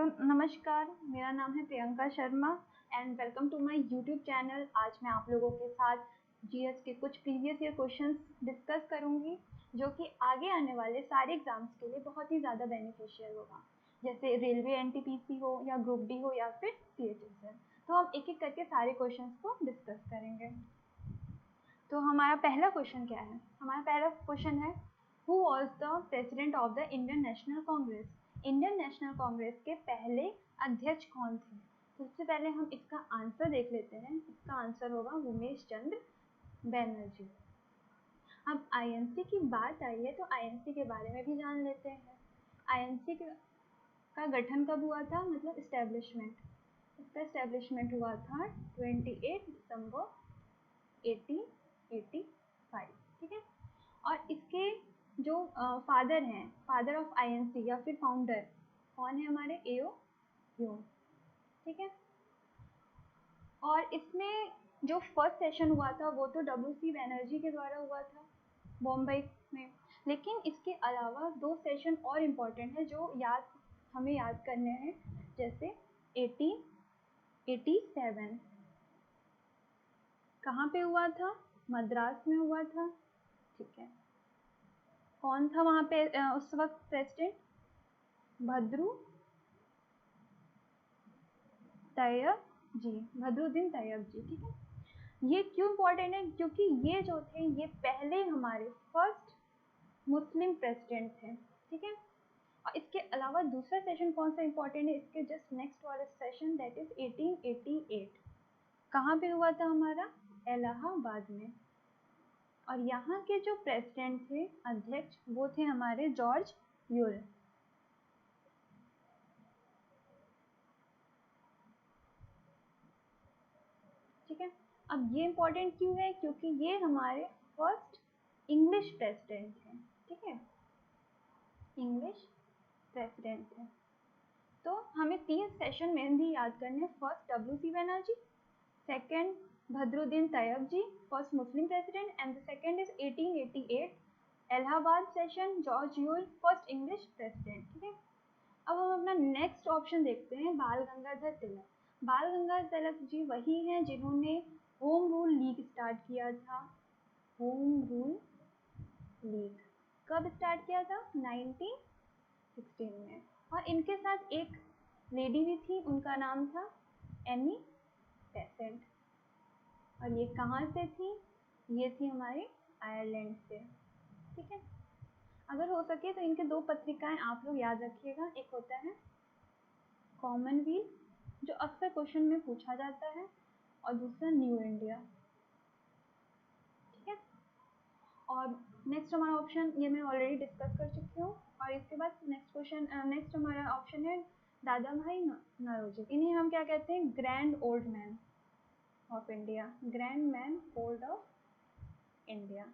Hello नमस्कार, मेरा नाम है Priyanka Sharma and welcome to my YouTube channel. आज मैं आप लोगों के साथ जीएस के कुछ प्रीवियस ईयर क्वेश्चंस डिस्कस करूंगी जो कि आगे आने वाले सारे एग्जाम्स के लिए बहुत ही ज़्यादा बेनिफिशियल होगा, जैसे रेलवे एनटीपीसी हो या ग्रुप डी हो या फिर सीएचएसएल। तो हम एक एक करके सारे क्वेश्चंस को डिस्कस करेंगे। तो हमारा पहला क्वेश्चन क्या है? हमारा पहला क्वेश्चन है, who was the president of the Indian national Congress? Indian national Congress के पहले अध्यक्ष कौन थे? तो सबसे पहले हम इसका आंसर देख लेते हैं। इसका आंसर होगा उमेश चंद्र बनर्जी। अब आईएनसी की बात आई है तो आईएनसी के बारे में भी जान लेते हैं। आईएनसी का गठन कब हुआ था, मतलब इस्टेब्लिशमेंट? इसका इस्टेब्लिशमेंट हुआ था 28 दिसंबर 1885, ठीक है। और इसके जो फादर हैं, फादर ऑफ आईएनसी या फिर फाउंडर कौन है? हमारे एओ ह्यूम, ठीक है। और इसमें जो फर्स्ट सेशन हुआ था वो तो डब्ल्यू.सी. बनर्जी के द्वारा हुआ था बॉम्बे में, लेकिन इसके अलावा दो सेशन और इम्पोर्टेंट है जो हमें याद करने हैं, जैसे 1887 कहाँ पे हुआ था? मद्रास में हुआ था, ठीक है। कौन था वहाँ पे उस वक्त प्रेसिडेंट? भद्रुद्दीन तैयब जी, ठीक है। ये क्यों इम्पोर्टेंट है? क्योंकि ये जो थे ये पहले हमारे फर्स्ट मुस्लिम प्रेसिडेंट थे, ठीक है। और इसके अलावा दूसरा सेशन कौन सा इम्पोर्टेंट है? इसके जस्ट नेक्स्ट वाला सेशन, दैट इज 1888। कहाँ पे हुआ था? हमारा इलाहाबाद में। और यहाँ के जो प्रेसिडेंट थे, अध्यक्ष, वो थे हमारे जॉर्ज यूल, ठीक है। अब ये इम्पोर्टेंट क्यों है? क्योंकि ये हमारे फर्स्ट इंग्लिश प्रेसिडेंट हैं, ठीक है, इंग्लिश प्रेसिडेंट थे। तो हमें तीन सेशन में भी याद करने हैं। First WC. Banerjee, second Badruddin Tyab ji, first Muslim president, and the second is 1888 Allahabad session, George Yule, first English president, ठीक है। अब हम अपना नेक्स्ट ऑप्शन देखते हैं, बाल गंगाधर तिलक। बाल गंगाधर तिलक जी वही हैं जिन्होंने होम रूल लीग स्टार्ट किया था। होम रूल लीग कब स्टार्ट किया था? 1916 में। और इनके साथ एक लेडी भी थी, उनका नाम था एनी बेसेंट। और ये कहाँ से थी? ये थी हमारे आयरलैंड से, ठीक है। अगर हो सके तो इनके दो पत्रिकाएं आप लोग याद रखिएगा। एक होता है कॉमनवेल्थ जो अक्सर क्वेश्चन में पूछा जाता है, और दूसरा न्यू इंडिया, ठीक है। और नेक्स्ट हमारा ऑप्शन ये मैं ऑलरेडी डिस्कस कर चुकी हूँ। और इसके बाद नेक्स्ट हमारा ऑप्शन है दादा भाई नौरोजी। इन्हें हम क्या कहते हैं? Grand old man of India, grand man old of India.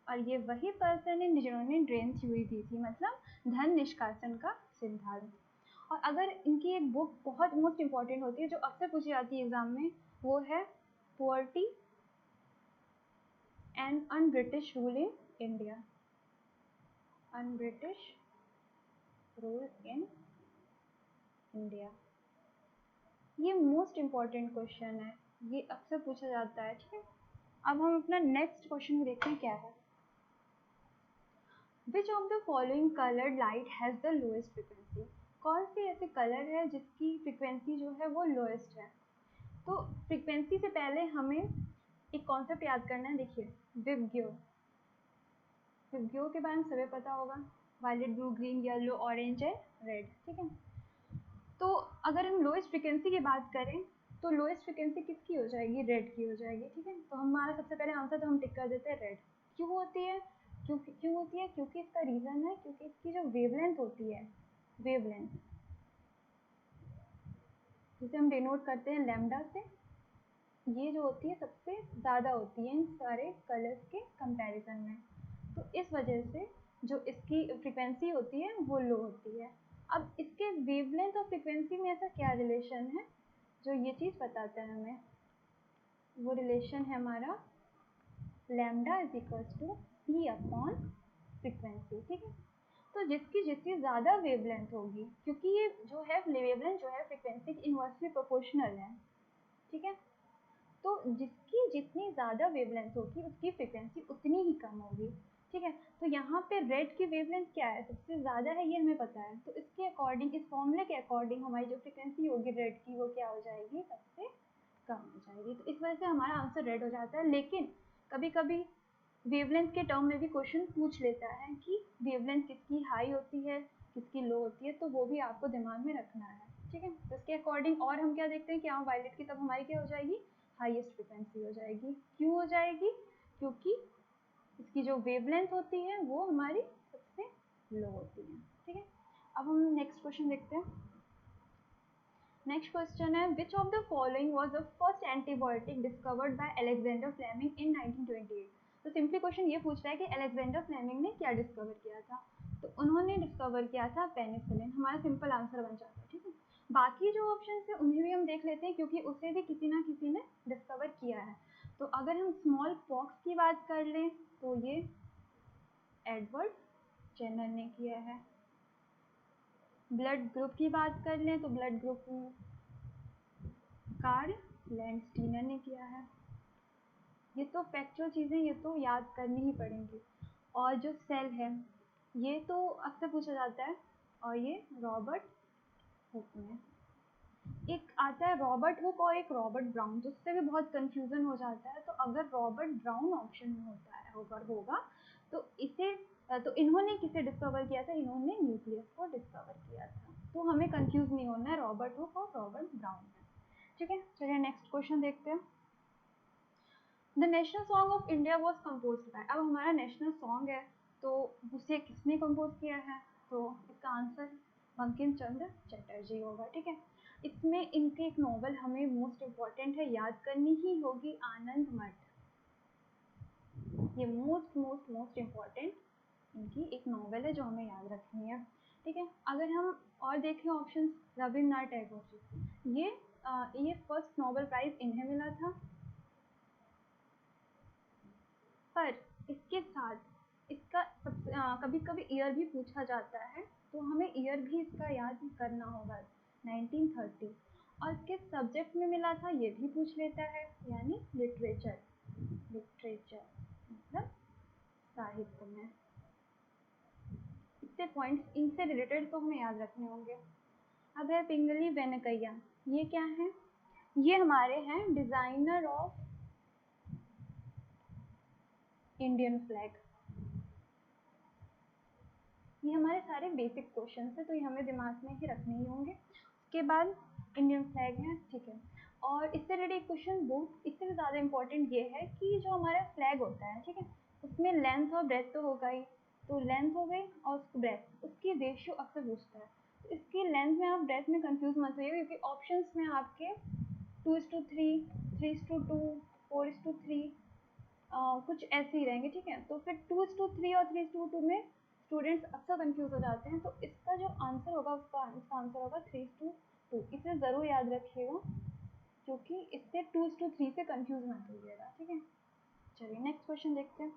और ये वही पर्सन है जिन्होंने ड्रेन थ्योरी दी थी, मतलब धन निष्कासन का सिद्धांत। और अगर इनकी एक बुक बहुत मोस्ट इम्पॉर्टेंट होती है जो अक्सर पूछी जाती है एग्जाम में, वो है poverty and un British rule in India, un British rule in India. ये मोस्ट इम्पॉर्टेंट क्वेश्चन है, ये अक्सर पूछा जाता है, ठीक है। अब हम अपना नेक्स्ट क्वेश्चन देखते हैं क्या है। Which of the following coloured light has the lowest frequency? कौन सी ऐसे कलर है जिसकी फ्रिक्वेंसी जो है वो लोएस्ट है? तो फ्रिक्वेंसी से पहले हमें एक कॉन्सेप्ट याद करना है। देखिए, विबग्योर, विबग्योर के बारे में सभी पता होगा, violet, blue, green, yellow, orange and red, ठीक है। तो अगर हम लोएस्ट फ्रिक्वेंसी की बात करें तो लोएस्ट फ्रिक्वेंसी किसकी हो जाएगी? रेड की हो जाएगी, ठीक है। तो हमारा सबसे पहले आंसर तो हम टिक कर देते हैं रेड। क्यों होती है? क्यों होती है? क्योंकि इसका रीज़न है, क्योंकि इसकी जो वेवलेंथ होती है, वेवलेंथ जिसे हम डिनोट करते हैं लैम्डा से, ये जो होती है सबसे ज़्यादा होती है इन सारे कलर्स के कंपैरिजन में। तो इस वजह से जो इसकी फ्रिक्वेंसी होती है वो लो होती है। अब इसके वेवलेंथ और फ्रिक्वेंसी में ऐसा क्या रिलेशन है जो ये चीज़ बताता है हमें? वो रिलेशन है हमारा lambda is equals to C upon frequency, ठीक है। तो जिसकी जितनी ज़्यादा वेवलेंथ होगी, क्योंकि ये जो है वेवलेंथ जो है फ्रिक्वेंसी की इन्वर्सली प्रोपोर्शनल है, ठीक है। तो जिसकी जितनी ज़्यादा वेवलेंथ होगी उसकी फ्रिक्वेंसी उतनी ही कम होगी, ठीक है। तो यहाँ पे रेड की वेवलेंथ क्या है, सबसे ज़्यादा है, ये हमें पता है। तो इसके अकॉर्डिंग, इस फॉर्मूले के अकॉर्डिंग हमारी जो फ्रिक्वेंसी होगी रेड की वो क्या हो जाएगी, सबसे कम हो जाएगी। तो इस वजह से हमारा आंसर रेड हो जाता है। लेकिन कभी कभी वेवलेंथ के टर्म में भी क्वेश्चन पूछ लेता है कि वेवलेंथ किसकी हाई होती है, किसकी लो होती है, तो वो भी आपको दिमाग में रखना है, ठीक है। तो इसके अकॉर्डिंग और हम क्या देखते हैं कि हाँ वायलेट की तब हमारी क्या हो जाएगी, हाईएस्ट फ्रिक्वेंसी हो जाएगी। क्यों हो जाएगी, क्योंकि इसकी जो वेवलेंथ होती है वो हमारी सबसे लो होती है, ठीक है। अब हम नेक्स्ट क्वेश्चन देखते हैं। नेक्स्ट क्वेश्चन है, which of the following was the first antibiotic discovered by Alexander Fleming in 1928। तो सिंपली क्वेश्चन ये पूछ रहा है कि अलेक्जेंडर फ्लेमिंग ने क्या डिस्कवर किया था। तो उन्होंने डिस्कवर किया था पेनिसिलिन। हमारा सिंपल आंसर बन जाता है, ठीक है। बाकी जो ऑप्शन है उन्हें भी हम देख लेते हैं, क्योंकि उसे भी किसी ना किसी ने डिस्कवर किया है। तो अगर हम स्मॉल पॉक्स की बात कर लें तो ये एडवर्ड जेनर ने किया है। ब्लड ग्रुप की बात कर लें तो ब्लड ग्रुप कार्ल लैंडस्टीनर ने किया है। ये तो फैक्चुअल चीज़ें, ये तो याद करनी ही पड़ेंगी। और जो सेल है ये तो अक्सर पूछा जाता है, और ये रॉबर्ट हुक ने। एक आता है रॉबर्ट हुक और एक रॉबर्ट ब्राउन, जिससे भी बहुत कंफ्यूजन हो जाता है। तो अगर रॉबर्ट ब्राउन ऑप्शन में होता है होगा तो इसे तो इन्होंने किसे डिस्कवर किया था, इन्होंने न्यूक्लियस को डिस्कवर किया था। तो हमें कंफ्यूज नहीं होना है रॉबर्ट हुक और रॉबर्ट ब्राउन में, ठीक है। चलिए नेक्स्ट क्वेश्चन देखते हैं। The national song of India was compose by. अब हमारा नेशनल सॉन्ग है तो उसे किसने कंपोज किया है, तो इसका आंसर बंकिम चंद्र चटर्जी होगा, ठीक है। इसमें इनके एक नॉवल हमें मोस्ट इम्पॉर्टेंट है, याद करनी ही होगी, आनंद मठ। ये मोस्ट मोस्ट मोस्ट इम्पॉर्टेंट इनकी एक नॉवल है जो हमें याद रखनी है, ठीक है। अगर हम और देखें ऑप्शन, रविन्द्रनाथ टैगोर जी, ये फर्स्ट नोबेल प्राइज इन्हें मिला था। पर इसके साथ इसका कभी कभी ईयर भी पूछा जाता है, तो हमें ईयर भी इसका याद करना होगा, 1930। और किस सब्जेक्ट में मिला था ये भी पूछ लेता है, यानी लिटरेचर, लिटरेचर मतलब साहित्य में। इतने पॉइंट्स इनसे रिलेटेड तो हमें याद रखने होंगे। अब है पिंगली वेंकैया, ये क्या है, ये हमारे हैं डिजाइनर ऑफ इंडियन फ्लैग। ये हमारे सारे बेसिक क्वेश्चन है, तो ये हमें दिमाग में ही रखने ही होंगे। उसके बाद इंडियन फ्लैग है, ठीक है। और इससे रिलेटेड क्वेश्चन बहुत, इससे भी ज़्यादा इम्पोर्टेंट ये है कि जो हमारा फ्लैग होता है, ठीक है, उसमें लेंथ और ब्रेथ तो होगा ही। तो लेंथ हो गई और ब्रेथ, उसकी रेशियो अक्सर पूछता है। तो इसकी लेंथ में आप ब्रेथ में कंफ्यूज मत होइए, क्योंकि ऑप्शंस में आपके 2:3, 3:2, 4:3 कुछ ऐसे ही रहेंगे, ठीक है। तो फिर 2:3 और 3:2 में स्टूडेंट्स अक्सर कंफ्यूज हो जाते हैं। तो इसका जो आंसर होगा इसका आंसर होगा 3:2। इसे ज़रूर याद रखिएगा, क्योंकि इससे 2:3 से कंफ्यूज मत होइएगा, ठीक है। चलिए नेक्स्ट क्वेश्चन देखते हैं।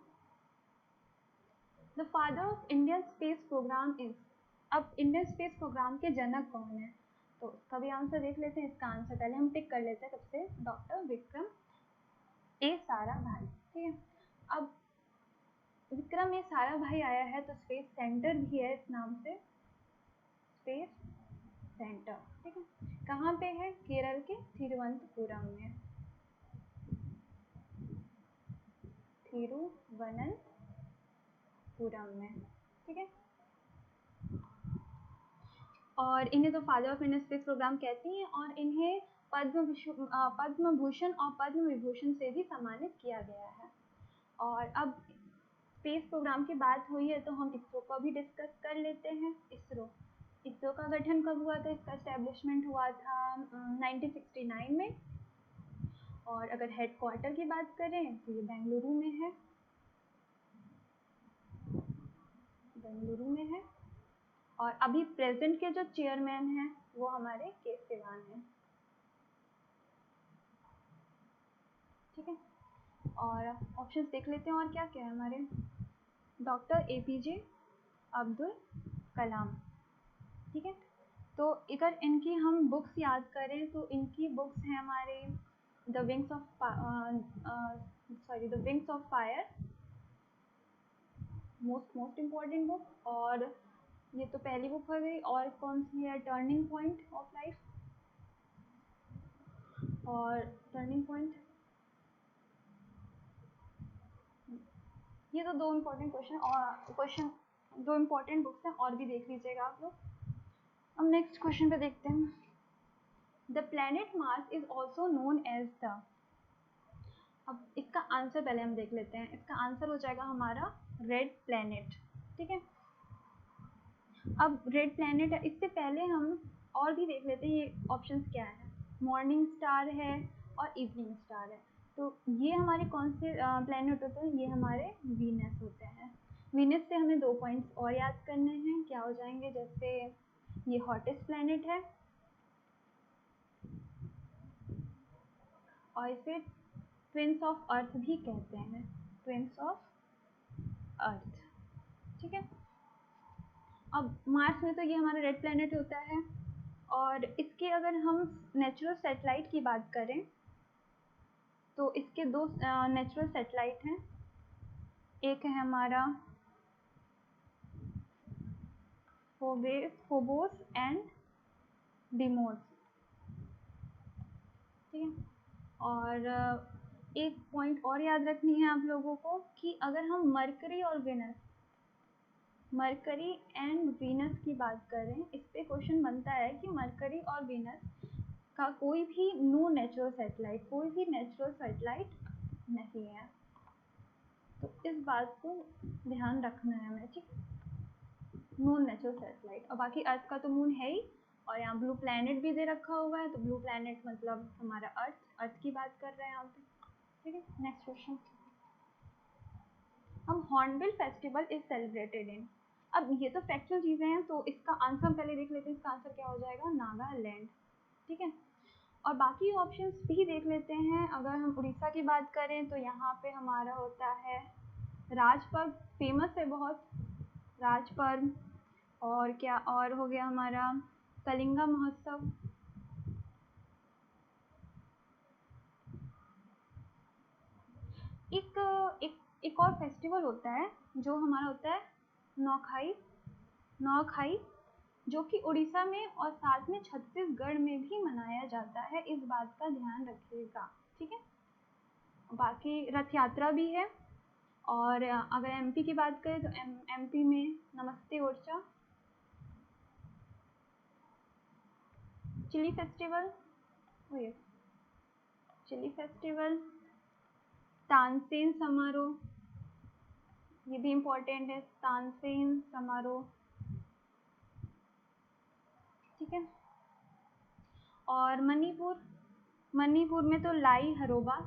The father of Indian space programme is. अब इंडियन स्पेस प्रोग्राम के जनक कौन है, तो इसका भी आंसर देख लेते हैं। इसका आंसर पहले हम टिक कर लेते हैं, तब से डॉक्टर विक्रम ए साराभाई, ठीक है। अब विक्रम ये सारा भाई आया है, तो स्पेस सेंटर भी है इस नाम से, स्पेस सेंटर, ठीक है। कहाँ पे है, केरल के तिरुवनंतपुरम में, तिरुवनंतपुरम में, ठीक है। और इन्हें तो father of Indian space programme कहती हैं, और इन्हें पद्म भूषण और पद्म विभूषण से भी सम्मानित किया गया है। और अब स्पेस प्रोग्राम की बात हुई है, तो हम इसरो को भी डिस्कस कर लेते हैं। इसरो, इसरो का गठन कब हुआ था, इसका एस्टेब्लिशमेंट हुआ था 1969 में। और अगर हेड क्वार्टर की बात करें तो ये बेंगलुरु में है, बेंगलुरु में है। और अभी प्रेजेंट के जो चेयरमैन हैं वो हमारे के सिवान हैं, ठीक है। और ऑप्शंस देख लेते हैं और क्या क्या है हमारे। Doctor APJ Abdul Kalam. ठीक है, तो अगर इनकी हम बुक्स याद करें तो इनकी बुक्स हैं हमारे the wings of fire, most important book. और ये तो पहली बुक हो गई। और कौन सी है, टर्निंग पॉइंट ऑफ लाइफ, और टर्निंग पॉइंट, ये तो दो इम्पोर्टेंट दो इम्पोर्टेंट बुक्स हैं, और भी देख लीजिएगा आप लोग। अब नेक्स्ट क्वेश्चन पे देखते हैं। The planet Mars is also known as the, अब इसका आंसर पहले हम देख लेते हैं। इसका आंसर हो जाएगा हमारा रेड प्लैनेट। ठीक है, अब रेड प्लैनेट है, इससे पहले हम और भी देख लेते हैं ये ऑप्शंस क्या है। मॉर्निंग स्टार है और इवनिंग स्टार है। तो ये हमारे कौन से प्लैनेट होते हैं, ये हमारे वीनस होते हैं। वीनस से हमें 2 पॉइंट्स और याद करने हैं, क्या हो जाएंगे, जैसे ये हॉटेस्ट प्लैनेट है और इसे ट्विंस ऑफ अर्थ भी कहते हैं, ट्विंस ऑफ अर्थ। ठीक है, अब मार्स में तो ये हमारा रेड प्लैनेट होता है। और इसके अगर हम नेचुरल सैटेलाइट की बात करें तो इसके दो नेचुरल सैटेलाइट हैं। एक है हमारा फोबोस एंड डिमोस। ठीक है, और एक पॉइंट और याद रखनी है आप लोगों को कि अगर हम मरकरी एंड वीनस की बात करें, इस पे क्वेश्चन बनता है कि मरकरी और वीनस का कोई भी नेचुरल सैटेलाइट नहीं है। तो इस बात को ध्यान रखना है हमें। ठीक, मून नेचुरल सैटेलाइट, और बाकी अर्थ का तो मून है ही। और यहाँ ब्लू प्लैनेट भी दे रखा हुआ है, तो ब्लू प्लैनेट मतलब हमारा अर्थ की बात कर रहे हैं यहाँ पे। ठीक है, नेक्स्ट क्वेश्चन। हम hornbill festival is celebrated in, अब ये तो फैक्चुअल चीजें हैं, तो इसका आंसर हम पहले देख लेते हैं। इसका आंसर क्या हो जाएगा, नागालैंड। ठीक है, और बाकी ऑप्शंस भी देख लेते हैं। अगर हम उड़ीसा की बात करें तो यहाँ पे हमारा होता है राज पर्व, फेमस है बहुत राज पर्व। और क्या और हो गया हमारा कलिंगा महोत्सव। एक और फेस्टिवल होता है जो हमारा होता है नौखाई, जो कि उड़ीसा में और साथ में छत्तीसगढ़ में भी मनाया जाता है, इस बात का ध्यान रखिएगा। ठीक है, बाकी रथ यात्रा भी है। और अगर एमपी की बात करें तो एमपी में नमस्ते ओरछा, चिली फेस्टिवल, तानसेन समारोह, ये भी इम्पोर्टेंट है, तानसेन समारोह। ठीक है, और मणिपुर में तो लाई हरोबा,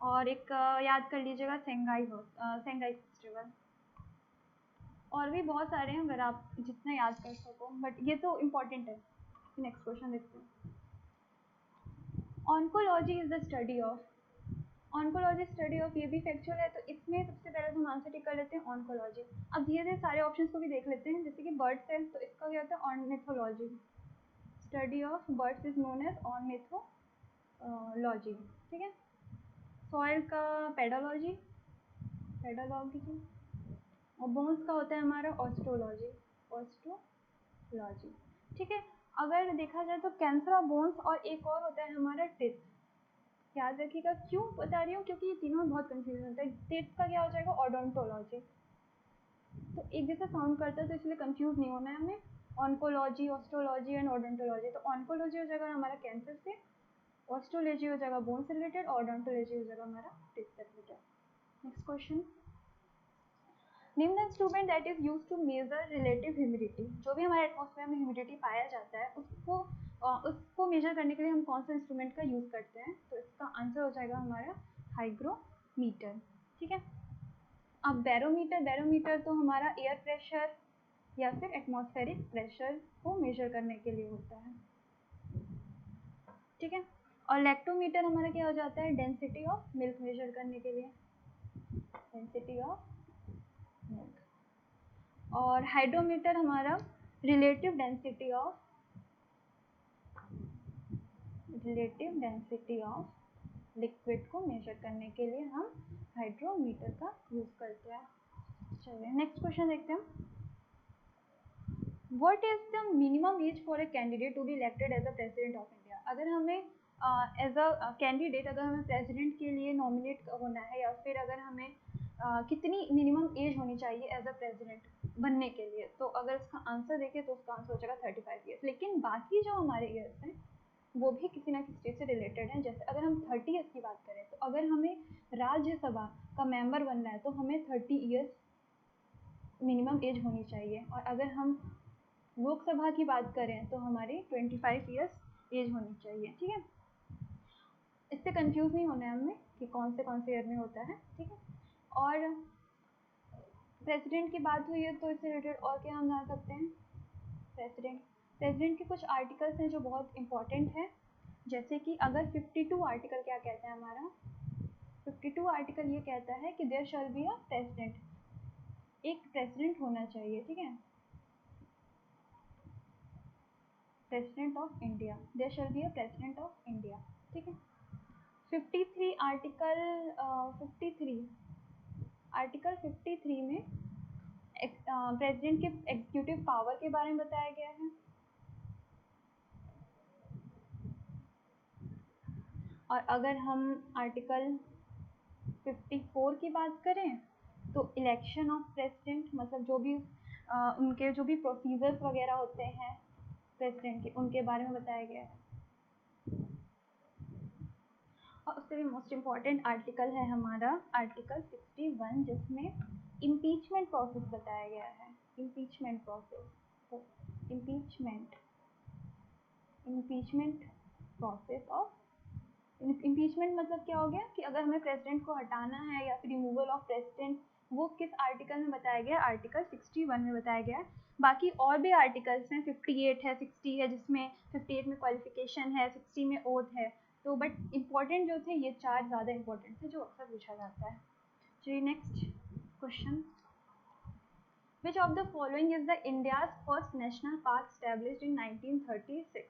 और एक याद कर लीजिएगा सेंगाई फेस्टिवल। और भी बहुत सारे हैं अगर आप जितना याद कर सको, बट ये तो इम्पोर्टेंट है। नेक्स्ट क्वेश्चन देखते हैं। Oncology is the study of, ये भी फैक्चुअल है, तो इसमें सबसे पहले हम आंसर टिक कर लेते हैं ऑन्कोलॉजी। अब धीरे धीरे सारे ऑप्शंस को भी देख लेते हैं। जैसे कि बर्ड्स है तो इसका क्या होता है, ornithology, study of birds is known as ornithology. ठीक है, सॉइल का पेडोलॉजी, और बोन्स का होता है हमारा ऑस्ट्रोलॉजी। ठीक है, अगर देखा जाए तो कैंसर ऑफ बोन्स, और एक और होता है हमारा टिथ। याद रखिएगा, क्यों बता रही हूँ, क्योंकि ये तीनों में बहुत कंफ्यूजन होता है। टिथ का क्या हो जाएगा, ओडोंटोलॉजी, तो एक जैसा साउंड करता है, तो इसलिए कंफ्यूज नहीं होना है हमें। ऑन्कोलॉजी, ऑस्ट्रोलॉजी एंड ओडोंटोलॉजी, तो ऑन्कोलॉजी हो जाएगा हमारा कैंसर से, ऑस्ट्रोलॉजी हो जाएगा बोन से रिलेटेड, और ओडोंटोलॉजी हो जाएगा हमारा टिथ से रिलेटेड। Next question. Name the instrument that is used to measure relative humidity, जो भी हमारे एटमॉस्फेयर में ह्यूमिडिटी पाया जाता है उसको मेजर करने के लिए हम कौन सा इंस्ट्रूमेंट का यूज करते हैं, तो इसका आंसर हो जाएगा हमारा हाइग्रोमीटर। ठीक है, अब बैरोमीटर तो हमारा एयर प्रेशर या फिर एटमॉस्फेरिक प्रेशर को मेजर करने के लिए होता है। ठीक है, और लैक्टोमीटर हमारा क्या हो जाता है, डेंसिटी ऑफ मिल्क मेजर करने के लिए। Density of mode. और हाइड्रोमीटर हमारा रिलेटिव डेंसिटी ऑफ लिक्विड को मेजर करने के लिए हम हाइड्रोमीटर का यूज करते हैं। चलिए नेक्स्ट क्वेश्चन देखते हैं। What is the minimum age for a candidate to be elected as a president of India? अगर हमें एज अ कैंडिडेट अगर हमें प्रेसिडेंट के लिए नॉमिनेट होना है, या फिर अगर हमें कितनी मिनिमम एज होनी चाहिए एज अ प्रेसिडेंट बनने के लिए, तो अगर इसका आंसर देखें तो उसका आंसर हो जाएगा 35 ईयर्स। लेकिन बाकी जो हमारे ईयर्स हैं वो भी किसी ना किसी चीज़ से रिलेटेड हैं। जैसे अगर हम 30 ईयर्स की बात करें, तो अगर हमें राज्यसभा का मेंबर बनना है तो हमें 30 ईयर्स मिनिमम एज होनी चाहिए। और अगर हम लोकसभा की बात करें तो हमारी 25 ईयर्स एज होनी चाहिए। ठीक है, इससे कंफ्यूज नहीं होना है हमें कि कौन से ईयर में होता है। ठीक है, और प्रेसिडेंट की बात हुई है तो इससे रिलेटेड और क्या हम जान सकते हैं? प्रेसिडेंट के कुछ आर्टिकल्स हैं जो बहुत इंपॉर्टेंट है। जैसे कि अगर 52 आर्टिकल क्या कहता है हमारा, 52 आर्टिकल ये कहता है कि there shall be a president, एक प्रेसिडेंट होना चाहिए। ठीक है, president of India, there shall be a president of India. ठीक है, 53 आर्टिकल 53 में प्रेसिडेंट के एग्जीक्यूटिव पावर के बारे में बताया गया है। और अगर हम आर्टिकल 54 की बात करें तो इलेक्शन ऑफ प्रेसिडेंट, मतलब जो भी उनके जो भी प्रोसीजर्स वगैरह होते हैं प्रेसिडेंट के, उनके बारे में बताया गया है। और उससे भी मोस्ट इम्पॉर्टेंट आर्टिकल है हमारा आर्टिकल 61, जिसमें इम्पीचमेंट प्रोसेस बताया गया है। Impeachment process, impeachment process of impeachment मतलब क्या हो गया कि अगर हमें प्रेसिडेंट को हटाना है या फिर रिमूवल ऑफ प्रेसिडेंट, वो किस आर्टिकल में बताया गया? आर्टिकल 61 में बताया गया है। बाकी और भी आर्टिकल्स हैं, 58 है, 60 है, जिसमें 58 में क्वालिफिकेशन है, 60 में ओथ है। तो बट इम्पोर्टेंट जो थे ये चार ज़्यादा इम्पोर्टेंट थे जो अक्सर पूछा जाता है। चलिए next question. Which of the following is the India's first national park established in 1936?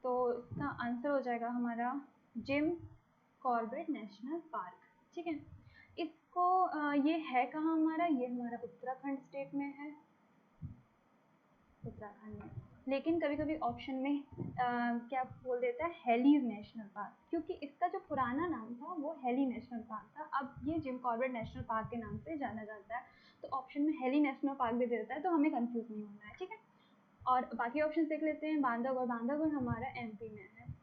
तो इसका आंसर हो जाएगा हमारा जिम कॉर्बेट नेशनल पार्क। ठीक है, इसको ये है कहाँ हमारा? ये हमारा उत्तराखंड स्टेट में है, उत्तराखंड में। लेकिन कभी कभी ऑप्शन में क्या बोल देता है? हेलीज नेशनल पार्क, क्योंकि इसका जो पुराना नाम था वो हेली नेशनल पार्क था। अब ये जिम कॉर्बेट नेशनल पार्क के नाम से जाना जाता है, तो ऑप्शन में हेली नेशनल पार्क भी दे देता है, तो हमें कंफ्यूज नहीं होना है। ठीक है, और बाकी ऑप्शन देख लेते हैं। बांधवगढ़, बांधवगढ़ हमारा एमपी में है।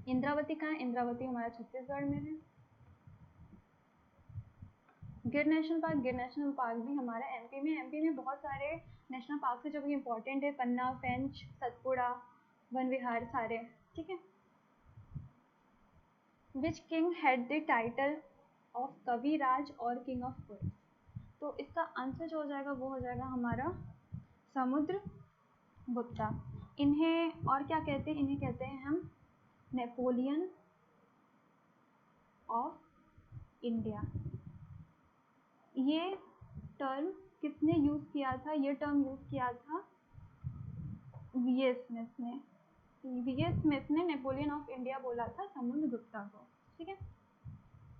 इंद्रावती कहाँ है? इंद्रावती हमारा छत्तीसगढ़ में है। गिर नेशनल पार्क भी हमारा एमपी में। एमपी में बहुत सारे नेशनल पार्क है जो भी इम्पोर्टेंट है, पन्ना, पेंच, सतपुड़ा, वन विहार, सारे। ठीक है, which king had the title of Kaviraj और किंग ऑफ पोएट्स? तो इसका आंसर जो हो जाएगा वो हो जाएगा हमारा समुद्र गुप्ता। इन्हें और क्या कहते हैं? इन्हें कहते हैं हम नेपोलियन ऑफ इंडिया। ये टर्म किसने यूज किया था? ये टर्म यूज किया था वी.एस. स्मिथ ने। वी.एस. स्मिथ ने नेपोलियन ऑफ इंडिया बोला था समुद्रगुप्ता को। ठीक है,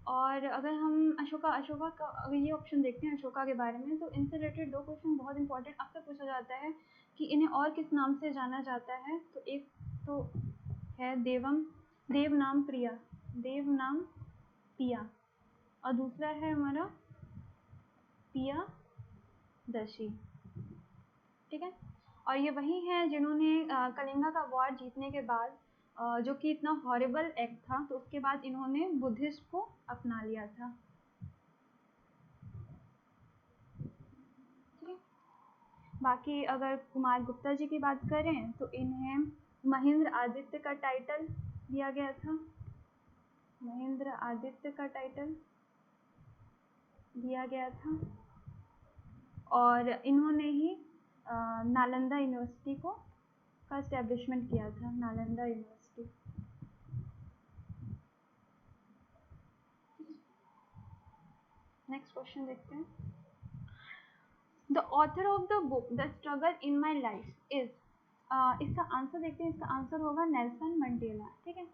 और अगर हम अशोका का अगर ये ऑप्शन देखते हैं अशोका के बारे में, तो इनसे रिलेटेड दो क्वेश्चन बहुत इंपॉर्टेंट अक्सर पूछा जाता है कि इन्हें और किस नाम से जाना जाता है। तो एक तो है देवनाम पिया, और दूसरा है हमारा पिया दशी। ठीक है, और ये वही हैं जिन्होंने कलिंगा का वॉर जीतने के बाद जो कि इतना हॉरिबल एक्ट था, तो उसके बाद इन्होंने बुद्धिस्ट को अपना लिया था। ठीक है, बाकी अगर कुमार गुप्ता जी की बात करें तो इन्हें महेंद्र आदित्य का टाइटल दिया गया था। महेंद्र आदित्य का टाइटल दिया गया था, और इन्होंने ही नालंदा यूनिवर्सिटी को का एस्टेब्लिशमेंट किया था, नालंदा यूनिवर्सिटी। नेक्स्ट क्वेश्चन देखते हैं। The author of the book the struggle in my life is, इसका आंसर देखते हैं। इसका आंसर होगा नेल्सन मंडेला। ठीक है,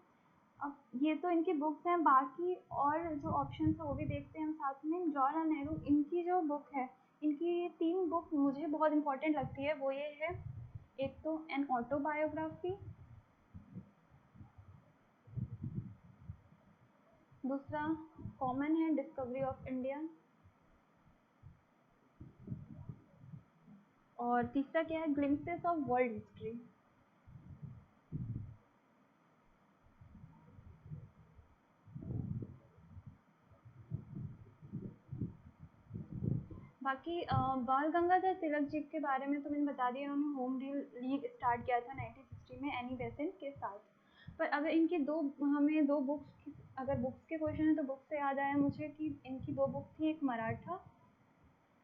अब ये तो इनकी बुक्स हैं, बाकी और जो ऑप्शन है वो भी देखते हैं हम साथ में। जवाहरलाल नेहरू, इनकी जो बुक है, इनकी 3 बुक मुझे बहुत इंपॉर्टेंट लगती है। वो ये है, एक तो एन ऑटोबायोग्राफी, दूसरा कॉमन है डिस्कवरी ऑफ इंडिया, और तीसरा क्या है, ग्लिम्पसेस ऑफ वर्ल्ड हिस्ट्री। बाकी बाल गंगाधर तिलक जी के बारे में तो मैंने बता दिया। इन्होंने होम रूल लीग स्टार्ट किया था 1960 में एनी बेसेंट के साथ। पर अगर इनकी हमें दो बुक्स, अगर बुक्स के क्वेश्चन है तो बुक से याद आया मुझे कि इनकी 2 बुक थी, एक मराठा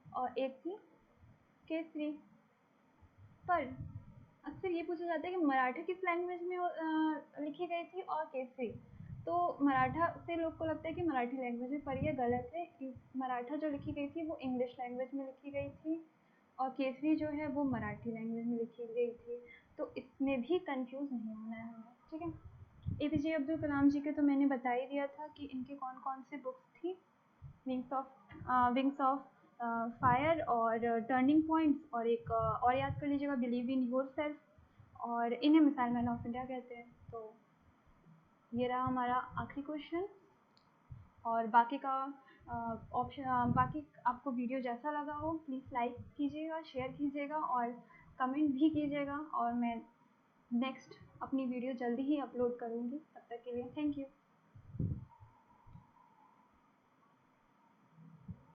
और एक थी केसरी। पर अक्सर ये पूछा जाता है कि मराठा किस लैंग्वेज में लिखी गई थी और केसरी, तो मराठा से लोग को लगता है कि मराठी लैंग्वेज में, पर ये गलत है। मराठा जो लिखी गई थी वो इंग्लिश लैंग्वेज में लिखी गई थी, और केसरी जो है वो मराठी लैंग्वेज में लिखी गई थी। तो इसमें भी कंफ्यूज नहीं होना है हमें। ठीक है, एपीजे अब्दुल कलाम जी के तो मैंने बता ही दिया था कि इनके कौन कौन से बुक्स थी, विंग्स ऑफ फायर और टर्निंग पॉइंट्स, और एक और याद कर लीजिएगा, बिलीव इन योर सेल्फ, और इन्हें मिसाइल मैन ऑफ इंडिया कहते हैं। तो ये रहा हमारा आखिरी क्वेश्चन। और बाकी का ऑप्शन, बाकी आपको वीडियो जैसा लगा हो प्लीज़ लाइक कीजिएगा, शेयर कीजिएगा और कमेंट भी कीजिएगा, और मैं नेक्स्ट अपनी वीडियो जल्दी ही अपलोड करूँगी। तब तक के लिए थैंक यू।